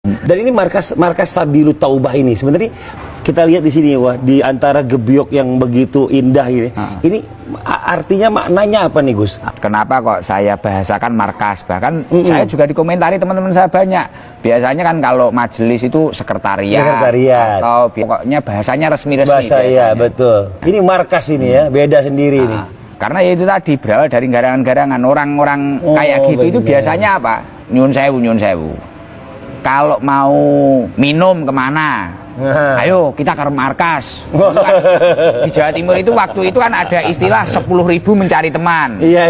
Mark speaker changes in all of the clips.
Speaker 1: Dan ini markas Sabilut Taubah ini sebenarnya kita lihat di sini, wah, di antara gebyok yang begitu indah ini. Ini artinya maknanya apa nih, Gus?
Speaker 2: Kenapa kok saya bahasakan markas? Bahkan saya juga dikomentari teman-teman saya banyak. Biasanya kan kalau majelis itu sekretariat. Atau pokoknya bahasanya resmi-resmi.
Speaker 1: Bahasa ya, betul. Ini markas ini ya, beda sendiri ini.
Speaker 2: Karena ya itu tadi berawal dari garangan-garangan orang-orang kayak gitu. Itu biasanya apa? Nyun sewu, nyun sewu. Kalau mau minum kemana? Ayo kita ke markas. Kan, di Jawa Timur itu waktu itu kan ada istilah 10.000 mencari teman.
Speaker 1: Iya.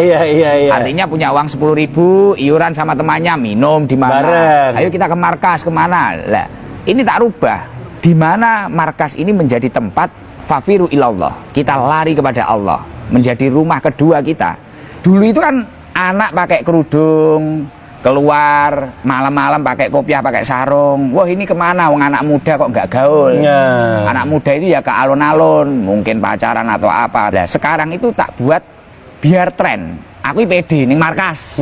Speaker 2: Artinya punya uang 10.000, iuran sama temannya, minum di mana? Ayo kita ke markas, kemana? Lah, ini tak rubah. Di mana markas ini menjadi tempat fafiru ilallah. Kita lari kepada Allah, menjadi rumah kedua kita. Dulu itu kan anak pakai kerudung, keluar malam-malam pakai kopiah, pakai sarung. Wah, ini kemana? Wong anak muda kok nggak gaul. Anak muda itu ya ke alun-alun, mungkin pacaran atau apa. Nah, sekarang itu tak buat biar tren. Aku pede ning markas.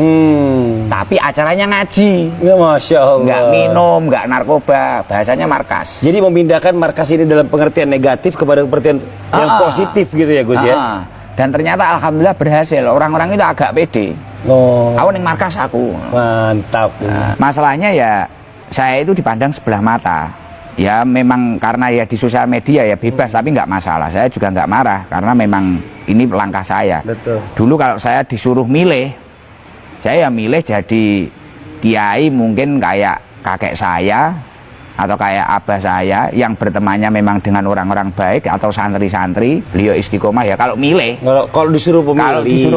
Speaker 2: Tapi acaranya ngaji.
Speaker 1: Ya, Masya Allah.
Speaker 2: Nggak minum, nggak narkoba. Bahasanya markas.
Speaker 1: Jadi memindahkan markas ini dalam pengertian negatif kepada pengertian yang positif gitu ya, Gus ya.
Speaker 2: Dan ternyata alhamdulillah berhasil. Orang-orang itu agak pede. Aku ning markas aku.
Speaker 1: Mantap.
Speaker 2: Masalahnya ya saya itu dipandang sebelah mata. Ya memang karena ya di sosial media ya bebas, tapi nggak masalah. Saya juga nggak marah karena memang ini langkah saya.
Speaker 1: Betul.
Speaker 2: Dulu kalau saya disuruh milih, saya ya milih jadi kiai mungkin kayak kakek saya atau kayak abah saya yang bertemannya memang dengan orang-orang baik atau santri-santri, beliau istiqomah ya. Kalau milih,
Speaker 1: kalau disuruh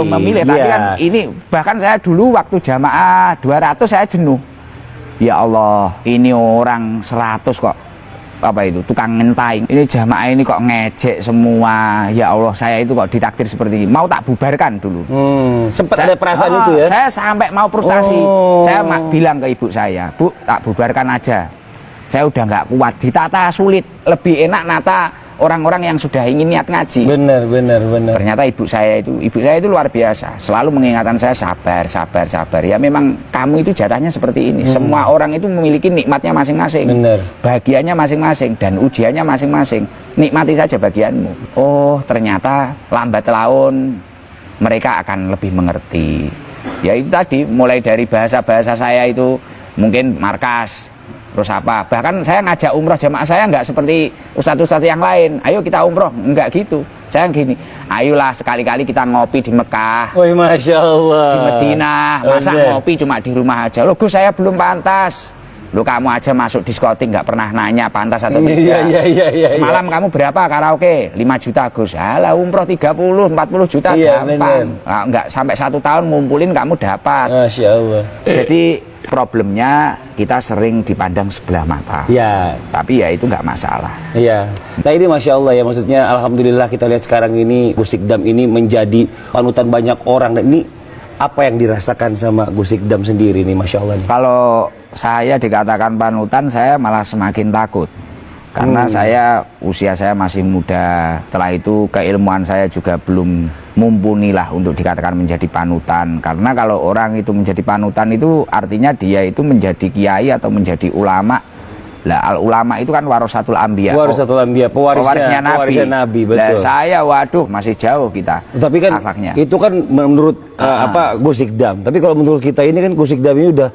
Speaker 1: memilih,
Speaker 2: tapi kan ini bahkan saya dulu waktu jamaah 200 saya jenuh. Ya Allah, ini orang 100 kok apa itu tukang ngentaing. Ini jamaah ini kok ngejek semua. Ya Allah, saya itu kok ditakdir seperti ini. Mau tak bubarkan dulu.
Speaker 1: Sempat ada perasaan itu ya.
Speaker 2: Saya sampai mau frustasi. Saya bilang ke ibu saya, Bu, tak bubarkan aja. Saya udah nggak kuat, ditata sulit, lebih enak nata orang-orang yang sudah ingin niat ngaji.
Speaker 1: Benar.
Speaker 2: Ternyata ibu saya itu luar biasa, selalu mengingatkan saya sabar. Ya memang kamu itu jatahnya seperti ini. Semua orang itu memiliki nikmatnya masing-masing, bagiannya masing-masing, dan ujiannya masing-masing. Nikmati saja bagianmu. Oh, ternyata lambat laun mereka akan lebih mengerti. Ya itu tadi, mulai dari bahasa-bahasa saya itu mungkin markas. Terus apa? Bahkan saya ngajak umroh jamaah saya nggak seperti ustadz-ustadz yang lain. Ayo kita umroh, nggak gitu. Saya gini, ayolah sekali-kali kita ngopi di Mekah.
Speaker 1: Wih, Masya Allah.
Speaker 2: Di Madinah, masa ngopi cuma di rumah aja. Loh, Gus, saya belum pantas. Loh, kamu aja masuk diskotik nggak pernah nanya pantas atau tidak.
Speaker 1: Iya.
Speaker 2: Semalam kamu berapa karaoke? 5 juta, Gus. Alah, umroh 30, 40 juta gampang. Nah, nggak sampai 1 tahun ngumpulin kamu dapat.
Speaker 1: Masya Allah.
Speaker 2: Jadi problemnya kita sering dipandang sebelah mata.
Speaker 1: Ya.
Speaker 2: Tapi ya itu nggak masalah.
Speaker 1: Iya. Nah ini Masya Allah ya, maksudnya alhamdulillah kita lihat sekarang ini Gus Ikdam ini menjadi panutan banyak orang. Dan ini apa yang dirasakan sama Gus Ikdam sendiri nih, Masya Allah nih?
Speaker 2: Kalau saya dikatakan panutan, saya malah semakin takut. Karena usia saya masih muda. Setelah itu keilmuan saya juga belum mumpuni lah untuk dikatakan menjadi panutan. Karena kalau orang itu menjadi panutan itu artinya dia itu menjadi kiai atau menjadi ulama. Lah al ulama itu kan warasatul anbiya.
Speaker 1: Warasatul anbiya, pewarisnya Nabi, betul.
Speaker 2: Lah saya waduh masih jauh kita.
Speaker 1: Tapi kan
Speaker 2: akhlaknya.
Speaker 1: Itu kan menurut Gus Ikdam. Tapi kalau menurut kita ini kan Gus Ikdam ini udah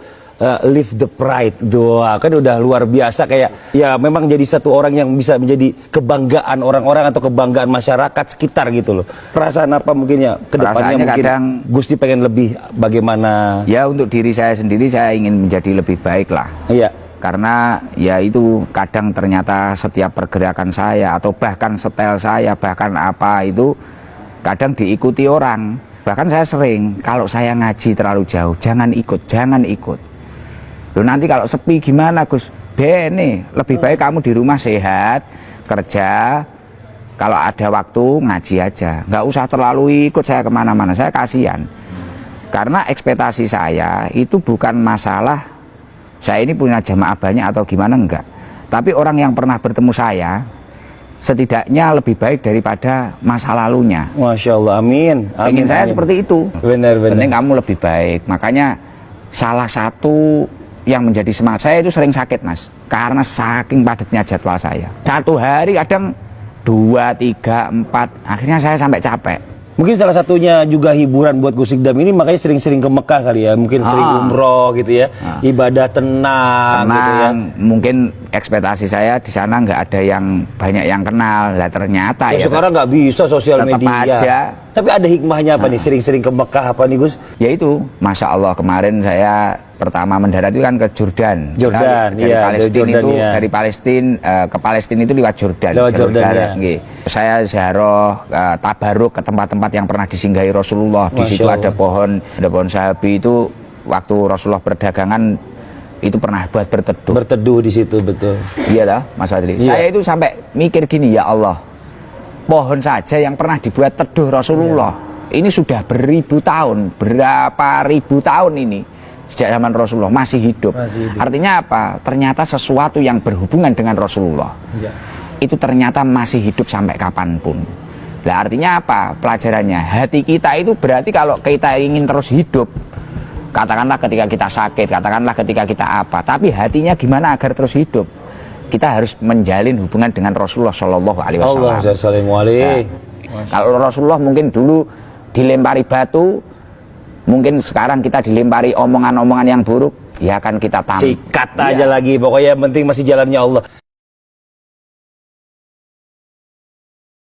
Speaker 1: live the pride, doa kan udah luar biasa, kayak ya memang jadi satu orang yang bisa menjadi kebanggaan orang-orang atau kebanggaan masyarakat sekitar gitu loh. Perasaan apa mungkin ya kedepannya mungkin
Speaker 2: kadang
Speaker 1: Gusti pengen lebih bagaimana?
Speaker 2: Ya untuk diri saya sendiri saya ingin menjadi lebih baik lah.
Speaker 1: Iya.
Speaker 2: Karena ya itu kadang ternyata setiap pergerakan saya atau bahkan setel saya bahkan apa itu kadang diikuti orang. Bahkan saya sering kalau saya ngaji terlalu jauh jangan ikut. Loh, nanti kalau sepi gimana, Gus? Nih, lebih baik kamu di rumah sehat, kerja. Kalau ada waktu ngaji aja, nggak usah terlalu ikut saya kemana-mana. Saya kasihan. Karena ekspektasi saya itu bukan masalah saya ini punya jamaah banyak atau gimana, enggak. Tapi orang yang pernah bertemu saya setidaknya lebih baik daripada masa lalunya.
Speaker 1: Masya Allah, amin.
Speaker 2: Ingin saya seperti itu.
Speaker 1: Benar.
Speaker 2: Penting kamu lebih baik. Makanya salah satu yang menjadi semangat saya itu sering sakit Mas, karena saking padatnya jadwal saya. Satu hari kadang 2, 3, 4, akhirnya saya sampai capek.
Speaker 1: Mungkin salah satunya juga hiburan buat Gus Ikdam ini makanya sering-sering ke Mekah kali ya, mungkin sering umroh gitu ya, ibadah tenang gitu ya.
Speaker 2: Mungkin ekspektasi saya di sana nggak ada yang banyak yang kenal, lah ternyata
Speaker 1: Ya, sekarang nggak bisa sosial
Speaker 2: tetap
Speaker 1: media.
Speaker 2: aja.
Speaker 1: Tapi ada hikmahnya apa nih sering-sering ke Mekah apa nih Gus?
Speaker 2: Yaitu, Masya Allah kemarin saya pertama mendarat itu kan ke Jordan.
Speaker 1: Jordan,
Speaker 2: dari
Speaker 1: iya,
Speaker 2: Palestina
Speaker 1: Jordan,
Speaker 2: itu
Speaker 1: iya.
Speaker 2: dari Palestina ke Palestina itu lewat Jordan.
Speaker 1: Lewat Jordan, ya.
Speaker 2: Nggih. Saya ziarah tabaruk ke tempat-tempat yang pernah disinggahi Rasulullah. Di situ
Speaker 1: Masya
Speaker 2: ada pohon sahabi itu waktu Rasulullah berdagangan itu pernah buat berteduh.
Speaker 1: Berteduh di situ, betul.
Speaker 2: Iya dah, Mas Fadli.
Speaker 1: Iya.
Speaker 2: Saya itu sampai mikir gini, ya Allah, pohon saja yang pernah dibuat teduh Rasulullah, ini sudah beribu tahun, berapa ribu tahun ini sejak zaman Rasulullah masih hidup. Artinya apa? Ternyata sesuatu yang berhubungan dengan Rasulullah itu ternyata masih hidup sampai kapanpun. Nah, artinya apa? Pelajarannya, hati kita itu berarti kalau kita ingin terus hidup, katakanlah ketika kita sakit, katakanlah ketika kita apa, tapi hatinya gimana agar terus hidup? Kita harus menjalin hubungan dengan Rasulullah Shallallahu Alaihi Wasallam. Kalau Rasulullah mungkin dulu dilempari batu, mungkin sekarang kita dilempari omongan-omongan yang buruk, ya akan kita tampar.
Speaker 1: Sikat aja lagi, pokoknya yang penting masih jalannya Allah.